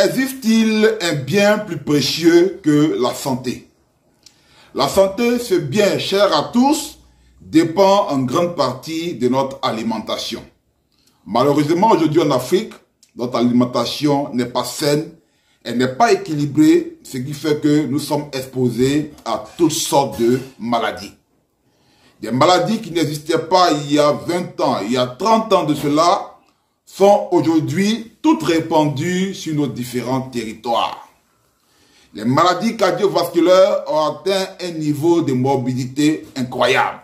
Existe-t-il un bien plus précieux que la santé? La santé, ce bien cher à tous, dépend en grande partie de notre alimentation. Malheureusement, aujourd'hui en Afrique, notre alimentation n'est pas saine, elle n'est pas équilibrée, ce qui fait que nous sommes exposés à toutes sortes de maladies. Des maladies qui n'existaient pas il y a 20 ans, il y a 30 ans de cela, sont aujourd'hui toutes répandues sur nos différents territoires. Les maladies cardiovasculaires ont atteint un niveau de morbidité incroyable.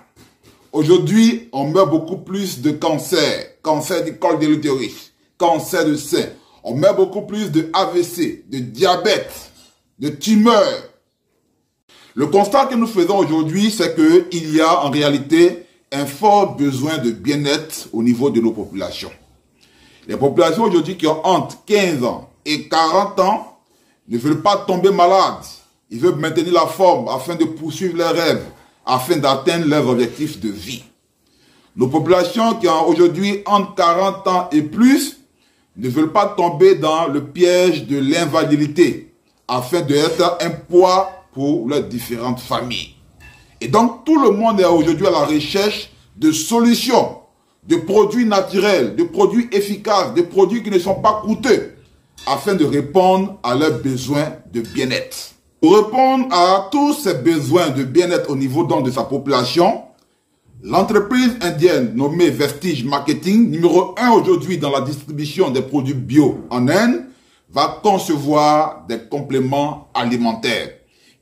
Aujourd'hui, on meurt beaucoup plus de cancer, cancer du col de l'utérus, cancer de sein. On meurt beaucoup plus de AVC, de diabète, de tumeurs. Le constat que nous faisons aujourd'hui, c'est qu'il y a en réalité un fort besoin de bien-être au niveau de nos populations. Les populations aujourd'hui qui ont entre 15 ans et 40 ans ne veulent pas tomber malades. Ils veulent maintenir la forme afin de poursuivre leurs rêves, afin d'atteindre leurs objectifs de vie. Nos populations qui ont aujourd'hui entre 40 ans et plus ne veulent pas tomber dans le piège de l'invalidité, afin d'être un poids pour leurs différentes familles. Et donc tout le monde est aujourd'hui à la recherche de solutions, de produits naturels, de produits efficaces, de produits qui ne sont pas coûteux, afin de répondre à leurs besoins de bien-être. Pour répondre à tous ces besoins de bien-être au niveau donc de sa population, l'entreprise indienne nommée Vestige Marketing, numéro 1 aujourd'hui dans la distribution des produits bio en Inde, va concevoir des compléments alimentaires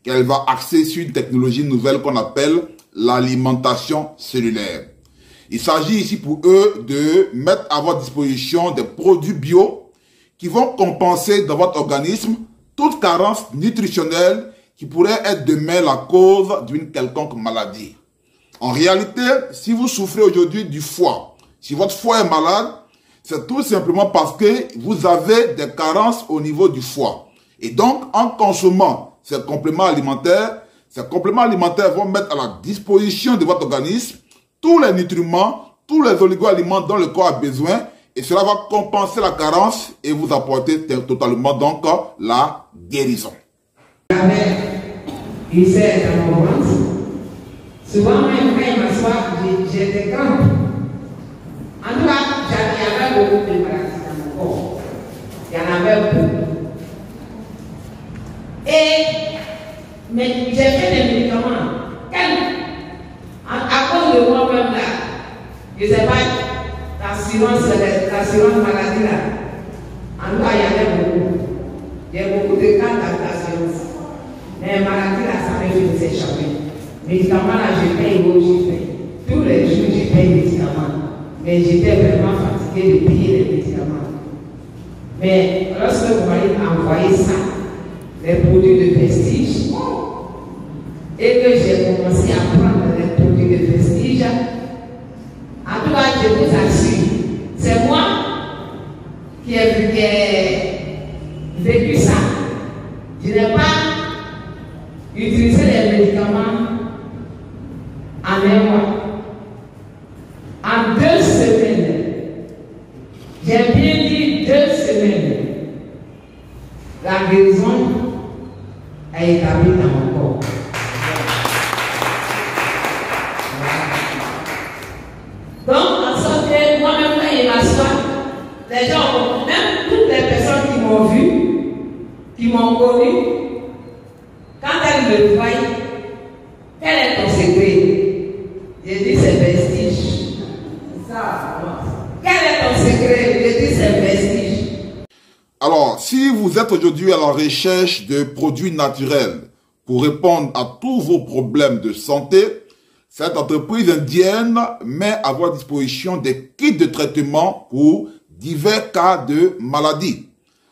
qu'elle va axer sur une technologie nouvelle qu'on appelle l'alimentation cellulaire. Il s'agit ici pour eux de mettre à votre disposition des produits bio qui vont compenser dans votre organisme toute carence nutritionnelle qui pourrait être demain la cause d'une quelconque maladie. En réalité, si vous souffrez aujourd'hui du foie, si votre foie est malade, c'est tout simplement parce que vous avez des carences au niveau du foie. Et donc, en consommant ces compléments alimentaires vont mettre à la disposition de votre organisme tous les nutriments, tous les oligo-aliments dont le corps a besoin, et cela va compenser la carence et vous apporter totalement donc la guérison. Il sait dans mon ventre. Souvent, même quand il m'assoit, j'ai des crampes. En tout cas, il y avait beaucoup de maladies dans mon corps. Il y en avait beaucoup. Mais j'ai fait des médicaments. À cause de moi-même là, je ne sais pas, l'assurance maladie là, en tout cas, il y avait beaucoup. Il y a beaucoup de cas d'assurance. Mais maladie là, ça me fait s'échapper. Médicaments là, je paye où je paye. Tous les jours, je paye les médicaments. Mais j'étais vraiment fatiguée de payer les médicaments. Mais lorsque vous m'avez envoyé ça, les produits de Vestige, et que j'ai commencé à prendre les produits de Vestige, en tout cas, je vous assure, c'est moi qui ai vécu ça. Je n'ai pas utilisé les médicaments en un mois. En 2 semaines, j'ai bien dit 2 semaines, la guérison est établie dans mon corps. Donc, en sorte que moi-même, quand il m'assoit, les gens, même toutes les personnes qui m'ont vu, qui m'ont connu, quand elles me voient, quel est ton secret? J'ai dit c'est Vestige. Ça, quel est ton secret? J'ai dit c'est Vestige. Alors, si vous êtes aujourd'hui à la recherche de produits naturels pour répondre à tous vos problèmes de santé, cette entreprise indienne met à votre disposition des kits de traitement pour divers cas de maladies.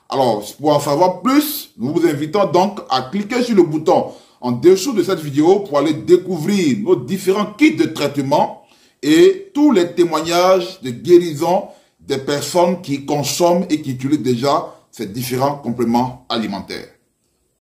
Alors, pour en savoir plus, nous vous invitons donc à cliquer sur le bouton en dessous de cette vidéo pour aller découvrir nos différents kits de traitement et tous les témoignages de guérison des personnes qui consomment et qui utilisent déjà ces différents compléments alimentaires.